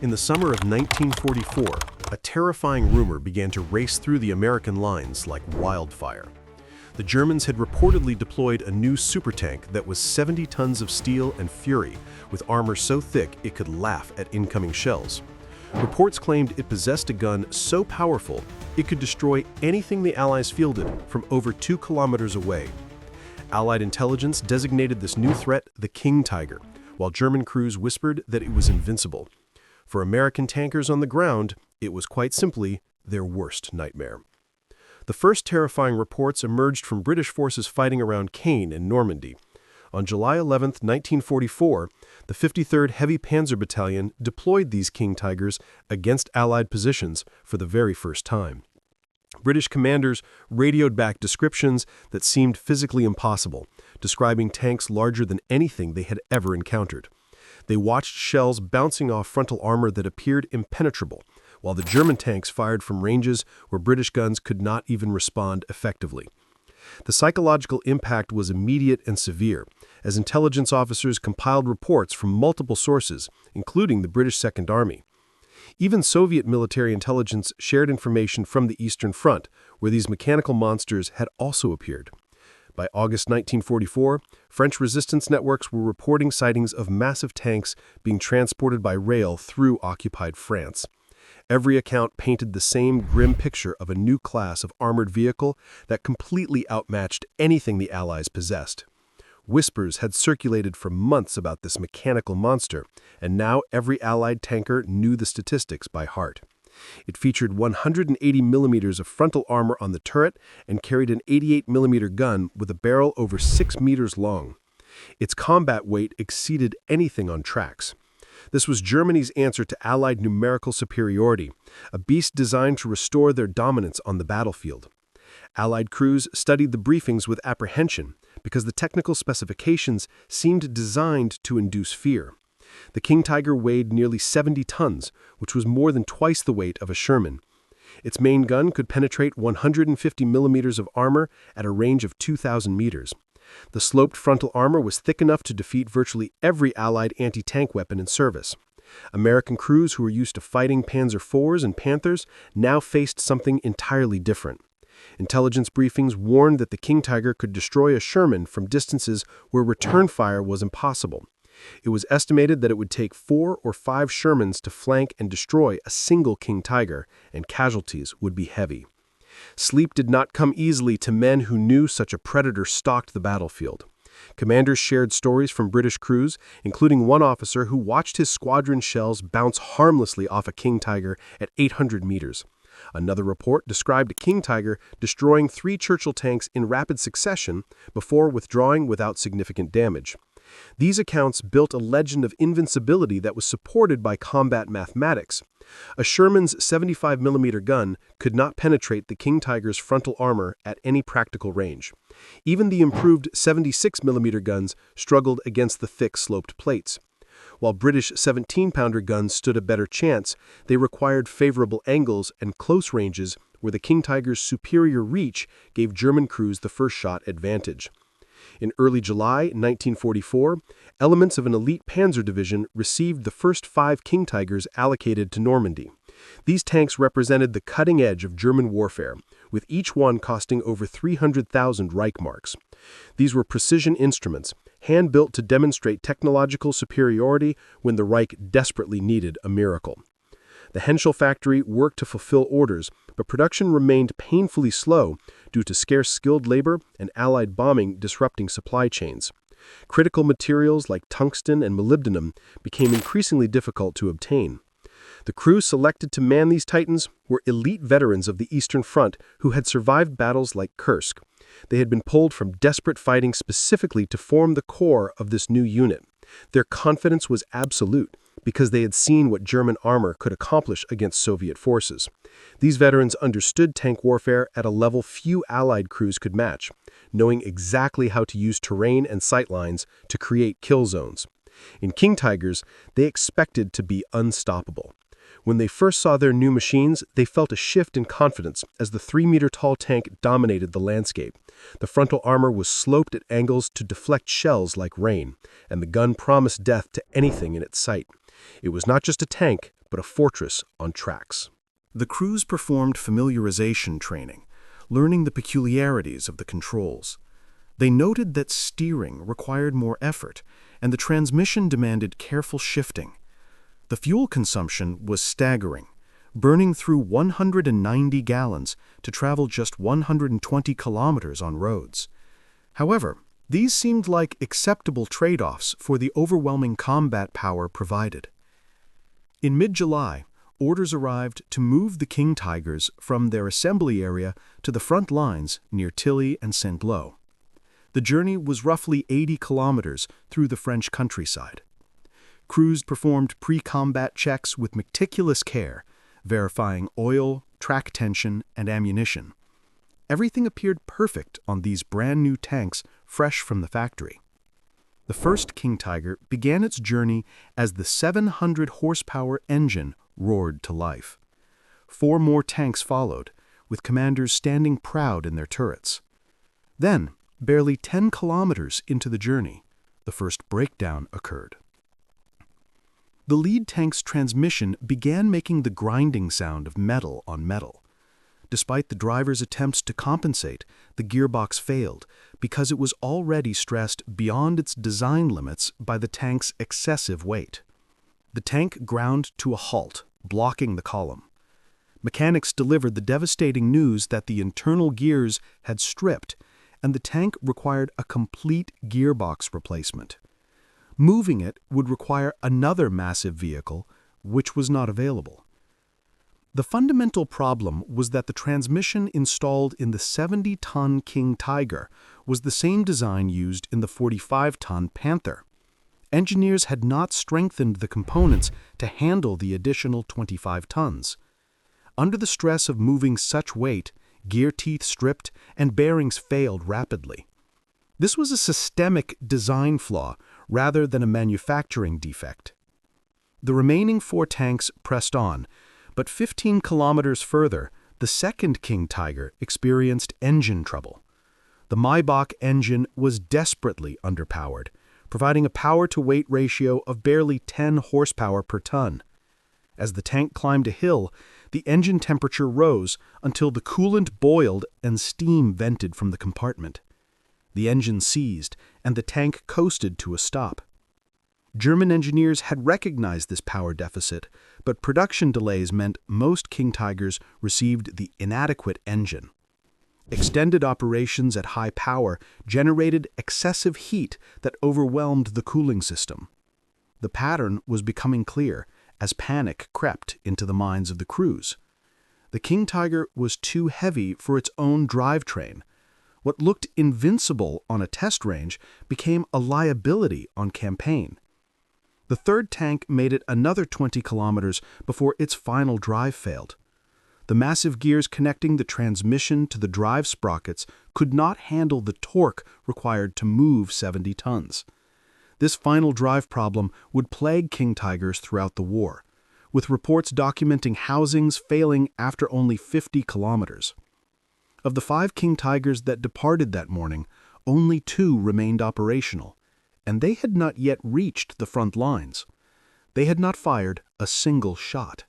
In the summer of 1944, a terrifying rumor began to race through the American lines like wildfire. The Germans had reportedly deployed a new supertank that was 70 tons of steel and fury, with armor so thick it could laugh at incoming shells. Reports claimed it possessed a gun so powerful it could destroy anything the Allies fielded from over 2 kilometers away. Allied intelligence designated this new threat the King Tiger, while German crews whispered that it was invincible. For American tankers on the ground, it was quite simply their worst nightmare. The first terrifying reports emerged from British forces fighting around Caen in Normandy. On July 11, 1944, the 53rd Heavy Panzer Battalion deployed these King Tigers against Allied positions for the very first time. British commanders radioed back descriptions that seemed physically impossible, describing tanks larger than anything they had ever encountered. They watched shells bouncing off frontal armor that appeared impenetrable, while the German tanks fired from ranges where British guns could not even respond effectively. The psychological impact was immediate and severe, as intelligence officers compiled reports from multiple sources, including the British Second Army. Even Soviet military intelligence shared information from the Eastern Front, where these mechanical monsters had also appeared. By August 1944, French resistance networks were reporting sightings of massive tanks being transported by rail through occupied France. Every account painted the same grim picture of a new class of armored vehicle that completely outmatched anything the Allies possessed. Whispers had circulated for months about this mechanical monster, and now every Allied tanker knew the statistics by heart. It featured 180 millimeters of frontal armor on the turret and carried an 88 millimeter gun with a barrel over 6 meters long. Its combat weight exceeded anything on tracks. This was Germany's answer to Allied numerical superiority, a beast designed to restore their dominance on the battlefield. Allied crews studied the briefings with apprehension because the technical specifications seemed designed to induce fear. The King Tiger weighed nearly 70 tons, which was more than twice the weight of a Sherman. Its main gun could penetrate 150 millimeters of armor at a range of 2,000 meters. The sloped frontal armor was thick enough to defeat virtually every Allied anti-tank weapon in service. American crews who were used to fighting Panzer IVs and Panthers now faced something entirely different. Intelligence briefings warned that the King Tiger could destroy a Sherman from distances where return fire was impossible. It was estimated that it would take 4 or 5 Shermans to flank and destroy a single King Tiger, and casualties would be heavy. Sleep did not come easily to men who knew such a predator stalked the battlefield. Commanders shared stories from British crews, including one officer who watched his squadron shells bounce harmlessly off a King Tiger at 800 meters. Another report described a King Tiger destroying 3 Churchill tanks in rapid succession before withdrawing without significant damage. These accounts built a legend of invincibility that was supported by combat mathematics. A Sherman's 75 millimeter gun could not penetrate the King Tiger's frontal armor at any practical range. Even the improved 76 millimeter guns struggled against the thick sloped plates. While British 17-pounder guns stood a better chance, they required favorable angles and close ranges where the King Tiger's superior reach gave German crews the first shot advantage. In early July 1944, elements of an elite Panzer division received the first 5 King Tigers allocated to Normandy. These tanks represented the cutting edge of German warfare, with each one costing over 300,000 Reichmarks. These were precision instruments, hand-built to demonstrate technological superiority when the Reich desperately needed a miracle. The Henschel factory worked to fulfill orders, but production remained painfully slow due to scarce skilled labor and Allied bombing disrupting supply chains. Critical materials like tungsten and molybdenum became increasingly difficult to obtain. The crews selected to man these titans were elite veterans of the Eastern Front who had survived battles like Kursk. They had been pulled from desperate fighting specifically to form the core of this new unit. Their confidence was absolute because they had seen what German armor could accomplish against Soviet forces. These veterans understood tank warfare at a level few Allied crews could match, knowing exactly how to use terrain and sightlines to create kill zones. In King Tigers, they expected to be unstoppable. When they first saw their new machines, they felt a shift in confidence as the 3-meter-tall tank dominated the landscape. The frontal armor was sloped at angles to deflect shells like rain, and the gun promised death to anything in its sight. It was not just a tank, but a fortress on tracks. The crews performed familiarization training, learning the peculiarities of the controls. They noted that steering required more effort, and the transmission demanded careful shifting. The fuel consumption was staggering, burning through 190 gallons to travel just 120 kilometers on roads. However, these seemed like acceptable trade-offs for the overwhelming combat power provided. In mid-July, orders arrived to move the King Tigers from their assembly area to the front lines near Tilly and Saint-Lô. The journey was roughly 80 kilometers through the French countryside. Crews performed pre-combat checks with meticulous care, verifying oil, track tension, and ammunition. Everything appeared perfect on these brand-new tanks fresh from the factory. The first King Tiger began its journey as the 700-horsepower engine roared to life. 4 more tanks followed, with commanders standing proud in their turrets. Then, barely 10 kilometers into the journey, the first breakdown occurred. The lead tank's transmission began making the grinding sound of metal on metal. Despite the driver's attempts to compensate, the gearbox failed because it was already stressed beyond its design limits by the tank's excessive weight. The tank ground to a halt, blocking the column. Mechanics delivered the devastating news that the internal gears had stripped, and the tank required a complete gearbox replacement. Moving it would require another massive vehicle, which was not available. The fundamental problem was that the transmission installed in the 70-ton King Tiger was the same design used in the 45-ton Panther. Engineers had not strengthened the components to handle the additional 25 tons. Under the stress of moving such weight, gear teeth stripped and bearings failed rapidly. This was a systemic design flaw rather than a manufacturing defect. The remaining 4 tanks pressed on, but 15 kilometers further, the second King Tiger experienced engine trouble. The Maybach engine was desperately underpowered, providing a power-to-weight ratio of barely 10 horsepower per ton. As the tank climbed a hill, the engine temperature rose until the coolant boiled and steam vented from the compartment. The engine seized, and the tank coasted to a stop. German engineers had recognized this power deficit, but production delays meant most King Tigers received the inadequate engine. Extended operations at high power generated excessive heat that overwhelmed the cooling system. The pattern was becoming clear as panic crept into the minds of the crews. The King Tiger was too heavy for its own drivetrain. What looked invincible on a test range became a liability on campaign. The third tank made it another 20 kilometers before its final drive failed. The massive gears connecting the transmission to the drive sprockets could not handle the torque required to move 70 tons. This final drive problem would plague King Tigers throughout the war, with reports documenting housings failing after only 50 kilometers. Of the 5 King Tigers that departed that morning, only 2 remained operational, and they had not yet reached the front lines. They had not fired a single shot.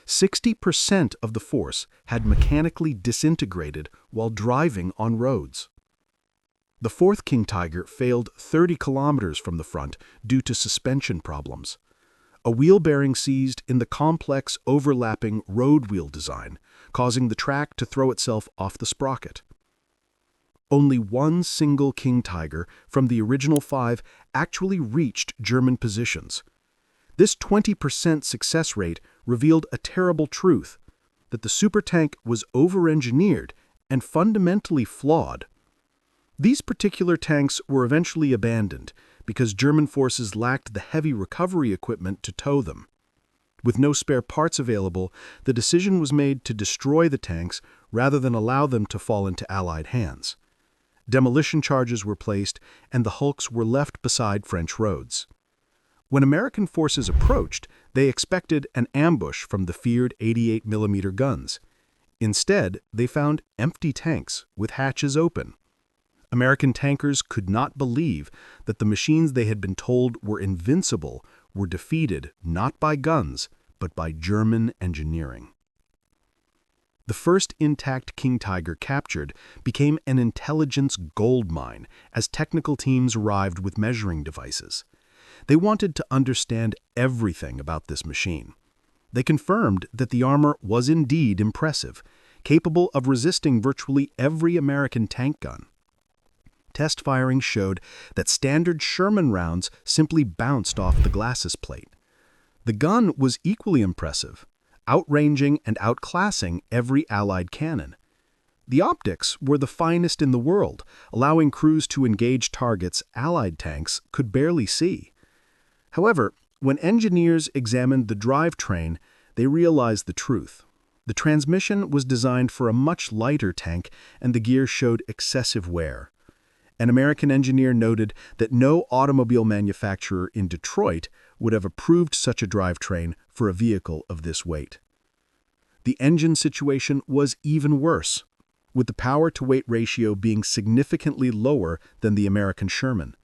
60% of the force had mechanically disintegrated while driving on roads. The 4th King Tiger failed 30 kilometers from the front due to suspension problems. A wheel bearing seized in the complex overlapping road wheel design, causing the track to throw itself off the sprocket. Only one single King Tiger from the original 5 actually reached German positions. This 20% success rate revealed a terrible truth, that the supertank was over-engineered and fundamentally flawed. These particular tanks were eventually abandoned because German forces lacked the heavy recovery equipment to tow them. With no spare parts available, the decision was made to destroy the tanks rather than allow them to fall into Allied hands. Demolition charges were placed, and the hulks were left beside French roads. When American forces approached, they expected an ambush from the feared 88mm guns. Instead, they found empty tanks with hatches open. American tankers could not believe that the machines they had been told were invincible were defeated not by guns, but by German engineering. The first intact King Tiger captured became an intelligence goldmine as technical teams arrived with measuring devices. They wanted to understand everything about this machine. They confirmed that the armor was indeed impressive, capable of resisting virtually every American tank gun. Test firing showed that standard Sherman rounds simply bounced off the glacis plate. The gun was equally impressive, outranging and outclassing every Allied cannon. The optics were the finest in the world, allowing crews to engage targets Allied tanks could barely see. However, when engineers examined the drivetrain, they realized the truth. The transmission was designed for a much lighter tank, and the gear showed excessive wear. An American engineer noted that no automobile manufacturer in Detroit would have approved such a drivetrain for a vehicle of this weight. The engine situation was even worse, with the power-to-weight ratio being significantly lower than the American Sherman.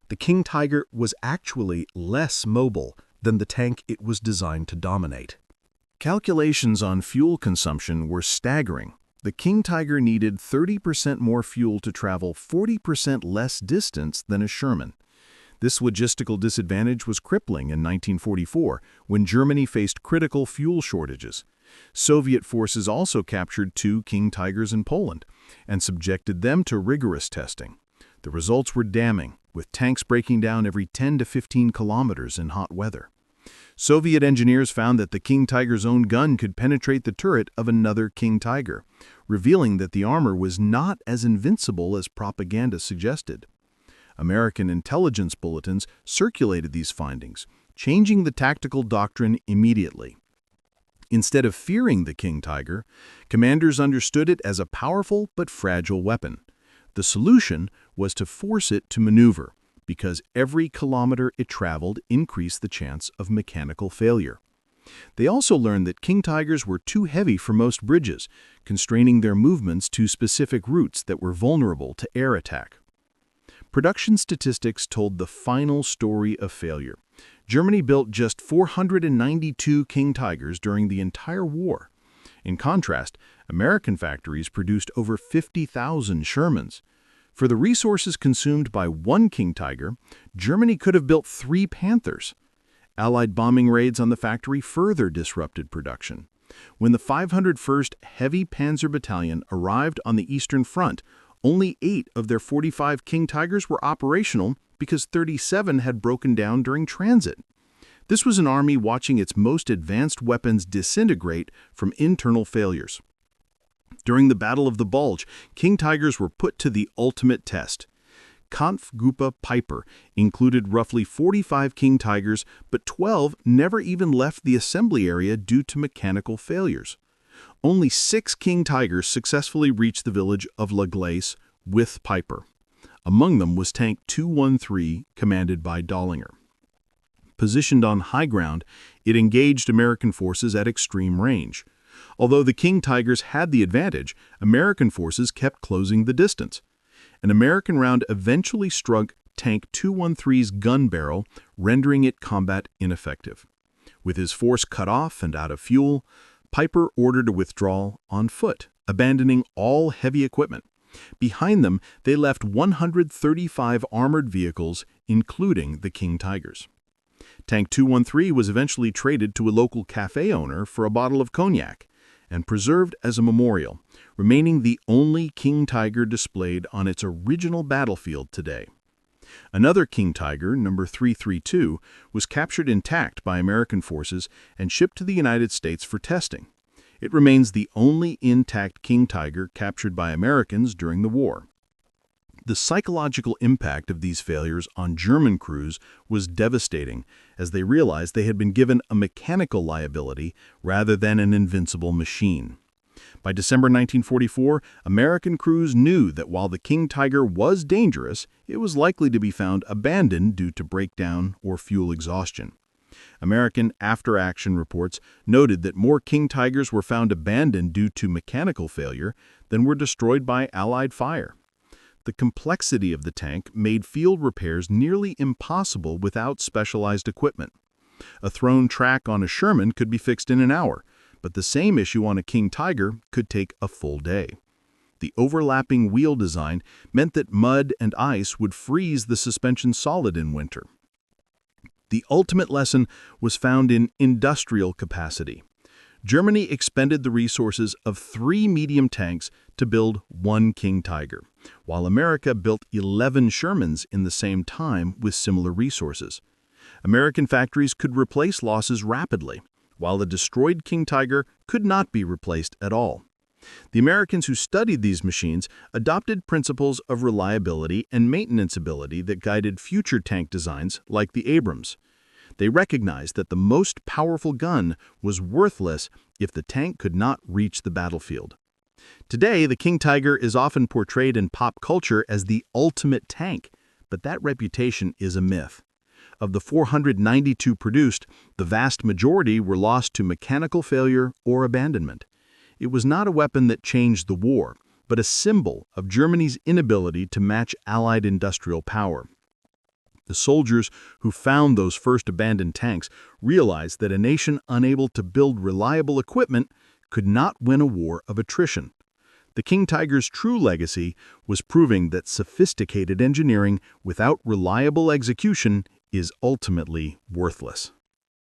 The King Tiger was actually less mobile than the tank it was designed to dominate. Calculations on fuel consumption were staggering. The King Tiger needed 30% more fuel to travel 40% less distance than a Sherman. This logistical disadvantage was crippling in 1944, when Germany faced critical fuel shortages. Soviet forces also captured 2 King Tigers in Poland and subjected them to rigorous testing. The results were damning, with tanks breaking down every 10 to 15 kilometers in hot weather. Soviet engineers found that the King Tiger's own gun could penetrate the turret of another King Tiger, revealing that the armor was not as invincible as propaganda suggested. American intelligence bulletins circulated these findings, changing the tactical doctrine immediately. Instead of fearing the King Tiger, commanders understood it as a powerful but fragile weapon. The solution was to force it to maneuver, because every kilometer it traveled increased the chance of mechanical failure. They also learned that King Tigers were too heavy for most bridges, constraining their movements to specific routes that were vulnerable to air attack. Production statistics told the final story of failure. Germany built just 492 King Tigers during the entire war. In contrast, American factories produced over 50,000 Shermans. For the resources consumed by 1 King Tiger, Germany could have built 3 Panthers. Allied bombing raids on the factory further disrupted production. When the 501st Heavy Panzer Battalion arrived on the Eastern Front, only 8 of their 45 King Tigers were operational because 37 had broken down during transit. This was an army watching its most advanced weapons disintegrate from internal failures. During the Battle of the Bulge, King Tigers were put to the ultimate test. Kampfgruppe Piper included roughly 45 King Tigers, but 12 never even left the assembly area due to mechanical failures. Only 6 King Tigers successfully reached the village of La Glace with Piper. Among them was Tank 213, commanded by Dollinger. Positioned on high ground, it engaged American forces at extreme range. Although the King Tigers had the advantage, American forces kept closing the distance. An American round eventually struck Tank 213's gun barrel, rendering it combat ineffective. With his force cut off and out of fuel, Piper ordered a withdrawal on foot, abandoning all heavy equipment. Behind them, they left 135 armored vehicles, including the King Tigers. Tank 213 was eventually traded to a local cafe owner for a bottle of cognac and preserved as a memorial, remaining the only King Tiger displayed on its original battlefield today. Another King Tiger, number 332, was captured intact by American forces and shipped to the United States for testing. It remains the only intact King Tiger captured by Americans during the war. The psychological impact of these failures on German crews was devastating, as they realized they had been given a mechanical liability rather than an invincible machine. By December 1944, American crews knew that while the King Tiger was dangerous, it was likely to be found abandoned due to breakdown or fuel exhaustion. American after-action reports noted that more King Tigers were found abandoned due to mechanical failure than were destroyed by Allied fire. The complexity of the tank made field repairs nearly impossible without specialized equipment. A thrown track on a Sherman could be fixed in an hour, but the same issue on a King Tiger could take a full day. The overlapping wheel design meant that mud and ice would freeze the suspension solid in winter. The ultimate lesson was found in industrial capacity. Germany expended the resources of 3 medium tanks to build 1 King Tiger, while America built 11 Shermans in the same time with similar resources. American factories could replace losses rapidly, while the destroyed King Tiger could not be replaced at all. The Americans who studied these machines adopted principles of reliability and maintenance ability that guided future tank designs like the Abrams. They recognized that the most powerful gun was worthless if the tank could not reach the battlefield. Today, the King Tiger is often portrayed in pop culture as the ultimate tank, but that reputation is a myth. Of the 492 produced, the vast majority were lost to mechanical failure or abandonment. It was not a weapon that changed the war, but a symbol of Germany's inability to match Allied industrial power. The soldiers who found those first abandoned tanks realized that a nation unable to build reliable equipment could not win a war of attrition. The King Tiger's true legacy was proving that sophisticated engineering without reliable execution is ultimately worthless.